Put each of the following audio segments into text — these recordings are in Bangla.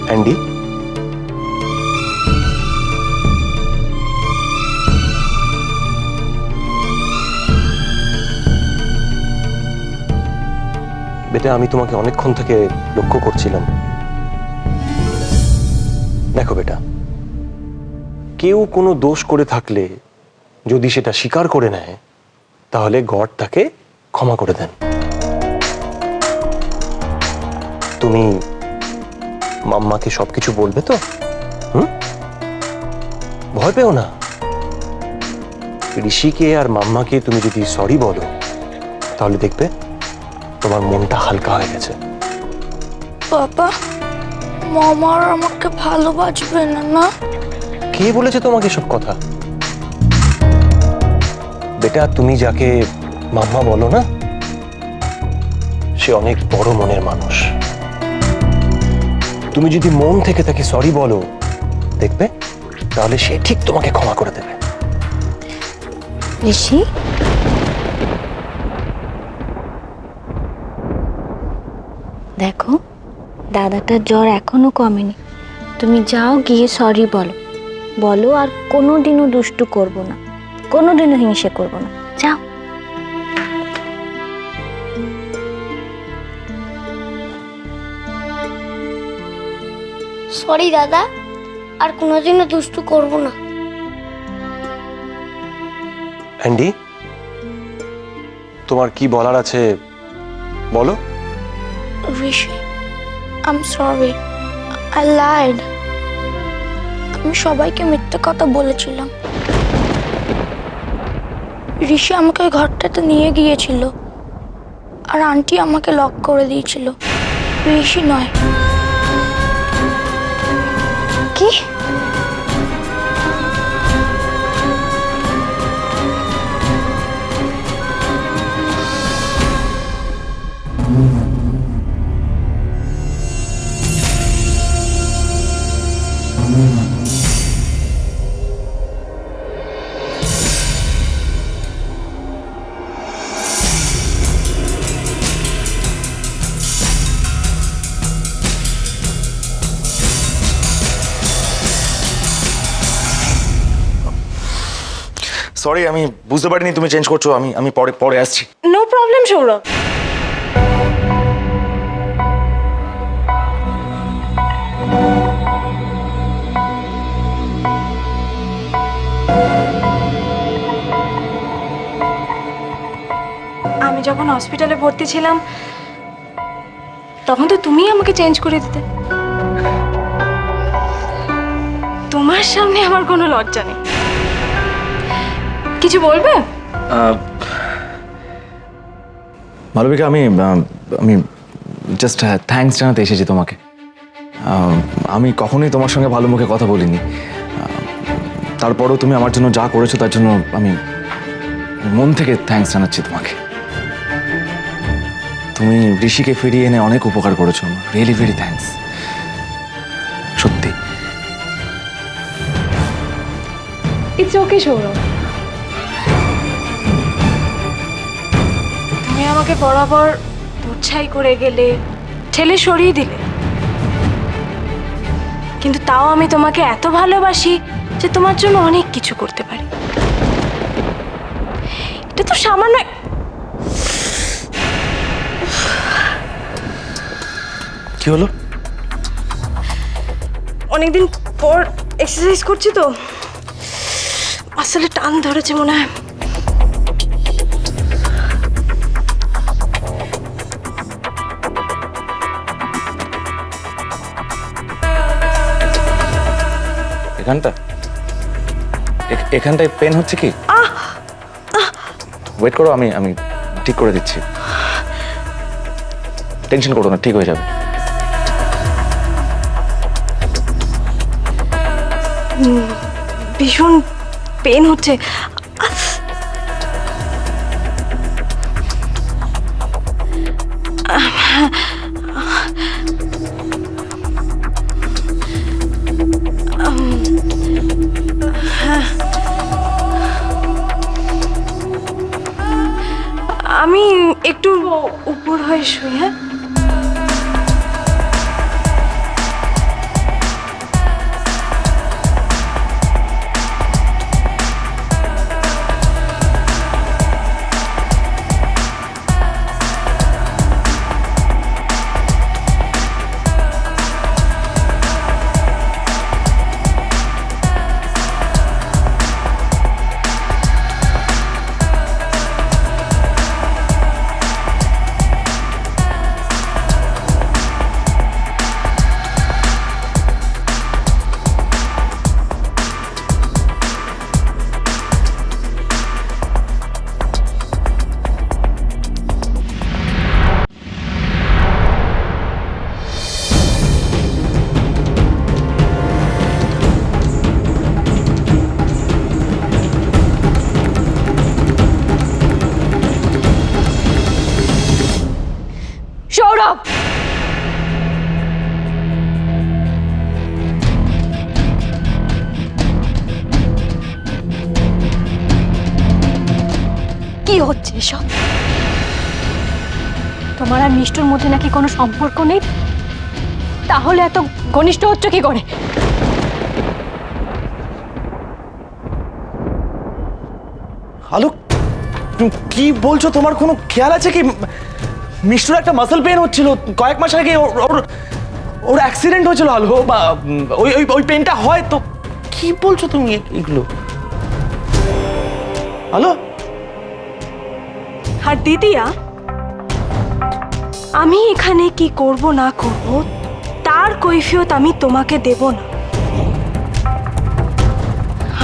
অ্যান্ডি, বেটা আমি তোমাকে অনেকক্ষণ থেকে লক্ষ্য করছিলাম। দেখো বেটা, কেউ কোনো দোষ করে থাকলে যদি সেটা স্বীকার করে নেয় তাহলে গড তাকে ক্ষমা করে দেন। তুমি মাম্মাকে সবকিছু বলবে তো? ভয় পেও না। ঋষিকে আর মাম্মাকে তুমি যদি সরি বলো তাহলে দেখবে তোমার মনটা হালকা হয়ে গেছে। বাবা, মামা আর আমাকে ভালোবাসবে না? না, কে বলেছে তোমাকে সব কথা? বেটা তুমি যাকে মাম্মা বলো না, সে অনেক বড় মনের মানুষ। তুমি যদি মন থেকে তাকে সরি বলো দেখবে তাহলে সে ঠিক তোমাকে ক্ষমা করে দেবে। ঋষি, দেখো দাদাটার জ্বর এখনো কমেনি। তুমি যাও গিয়ে সরি বলো। বলো আর কোনোদিনও দুষ্টু করব না, কোনোদিনও হিংসে করব না। যাও। সরি দাদা, আর কোনোদিনও দুষ্টু করব না। অ্যান্ডি, তোমার কি বলার আছে বলো। Rishi, I am sorry, I lied. আমি সবাইকে মিথ্যে কথা বলেছিলাম। ঋষি আমাকে ঘরটাতে নিয়ে গিয়েছিল আর আন্টি আমাকে লক করে দিয়েছিল। ঋষি নয়। কি? সরি, আমি বুঝতে পারিনি তুমি চেঞ্জ করছো। আমি পরে পরে আসছি। No problem Sourav. আমি যখন হসপিটালে ভর্তি ছিলাম তখন তো তুমিই আমাকে চেঞ্জ করে দিতে। তোমার সামনে আমার কোনো লজ্জা নেই। কিছু বলবে? মালবিকা, আমি জাস্ট থ্যাঙ্কস জানাতে এসেছি তোমাকে। আমি কখনোই তোমার সঙ্গে ভালো মুখে কথা বলিনি। তারপরেও তুমি আমার জন্য যা করেছো তার জন্য আমি মন থেকে থ্যাঙ্কস জানাচ্ছি তোমাকে। তুমি ঋষিকে ফিরিয়ে এনে অনেক উপকার করেছো। রিয়েলি ভেরি থ্যাঙ্কস, সত্যি। It's okay Sourav. তুমি আমাকে বরাবর বোঝাই করে গেলে, ঠেলে সরিয়ে দিলে, কিন্তু তাও আমি তোমাকে এত ভালোবাসি যে তোমার জন্য অনেক কিছু করতে পারি। এটা তো সামান্য। কি হলো? অনেকদিন পর এক্সারসাইজ করছি তো আসলে টান ধরেছে মনে হয়। এখানটায় পেন হচ্ছে কি? ওয়েট করো, আমি ঠিক করে দিচ্ছি। টেনশন করো না, ঠিক হয়ে যাবে। ভীষণ পেন হচ্ছে। আমি একটু উপর হয়ে শুই। হ্যাঁ, হচ্ছে এসব? তোমার আর মিষ্টুর মধ্যে নাকি কোনো সম্পর্ক নেই? তাহলে এত ঘনিষ্ঠ হচ্ছ কি করে? আলো, তুমি কি বলছো? তোমার কোনো খেয়াল আছে কি? মিষ্টুর একটা মাসল পেন হচ্ছিল কয়েক মাস আগে, ওর অ্যাক্সিডেন্ট হয়েছিল আলো, বা ওই ওই ওই পেনটা হয় তো। কি বলছো তুমি এগুলো আলো? আর দিদিয়া, আমি এখানে কি করব না করব তার কৈফিয়ত আমি তোমাকে দেব না।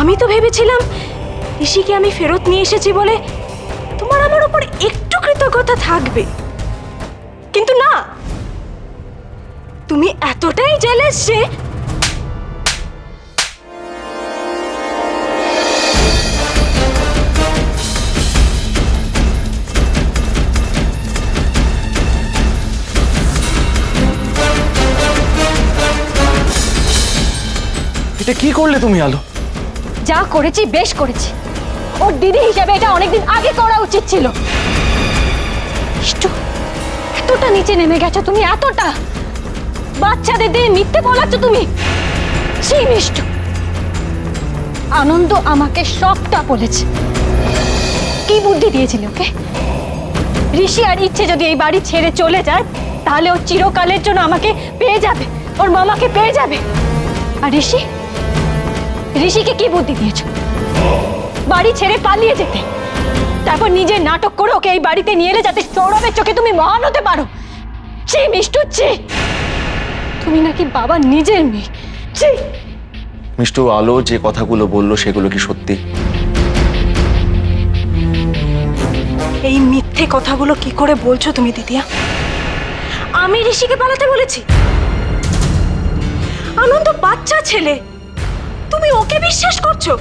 আমি তো ভেবেছিলাম ঋষিকে আমি ফেরত নিয়ে এসেছি বলে তোমার আমার উপর একটু কৃতজ্ঞতা থাকবে, কিন্তু না, তুমি এতটাই জেলাস যে এটা কি করলে তুমি আলো? যা করেছি বেশ করেছি। ওর দিদি হিসেবে এটা অনেকদিন আগে করা উচিত ছিল। মিষ্টু, এতটা নিচে নেমে গেছো তুমি, এতটা বাচ্চাদের দিয়ে মিথ্যে বলাচ্ছ তুমি। ছি মিষ্টু, আনন্দ আমাকে সবটা বলেছে। কি বুদ্ধি দিয়েছিল ওকে? ঋষি আর ইচ্ছে যদি এই বাড়ি ছেড়ে চলে যায় তাহলে ও চিরকালের জন্য আমাকে পেয়ে যাবে, ওর মামাকে পেয়ে যাবে। আর ঋষিকে কি বুদ্ধি দিয়েছো? বাড়ি ছেড়ে পালিয়ে যেতে, তারপর নিজে নাটক করে ওকে এই বাড়িতে নিয়ে এলে যাতে সৌরভের চোখে তুমি মহান হতে পারো। ছি মিষ্টু, ছি। তুমি নাকি বাবা নিজের মেয়ে। ছি। মিষ্টু, আলো যে কথাগুলো বললো সেগুলো কি সত্যি? এই মিথ্যে কথাগুলো কি করে বলছো তুমি দিদিয়া? আমি ঋষিকে পালাতে বলেছি? আনন্দ বাচ্চা ছেলে, তুমি ওকে বিশ্বাস করছো?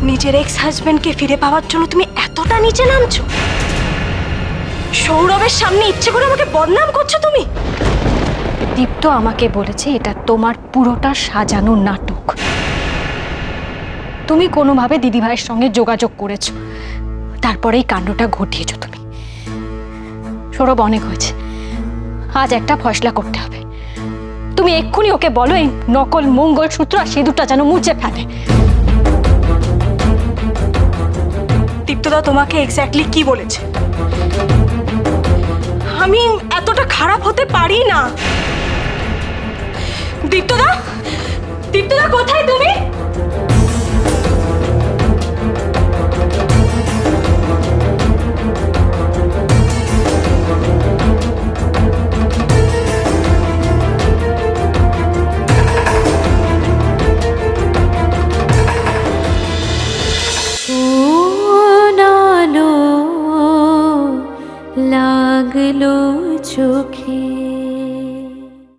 নিজের এক্স হাজবেন্ডকে ফিরে পাওয়ার জন্য তুমি এতটা নিচে নামছো? সৌরভের সামনে ইচ্ছে করে আমাকে বদনাম করছো তুমি? দীপ্ত আমাকে বলেছে এটা তোমার পুরোটা সাজানো নাটক। তুমি কোনোভাবে দিদিভাইয়ের সঙ্গে যোগাযোগ করেছো, তারপরে এই কাণ্ডটা ঘটিয়েছো তুমি। সৌরভ, অনেক হয়েছে, আজ একটা ফয়সলা করতে হবে। তুমি এক্ষুনি ওকে বলো এই নকল মঙ্গলসূত্র আর সিঁদুরটা যেন মুছে ফেলে। দীপ্তদা তোমাকে এক্স্যাক্টলি কি বলেছে? আমি এতটা খারাপ হতে পারি না। দীপ্তদা, দীপ্তদা কোথায় তুমি?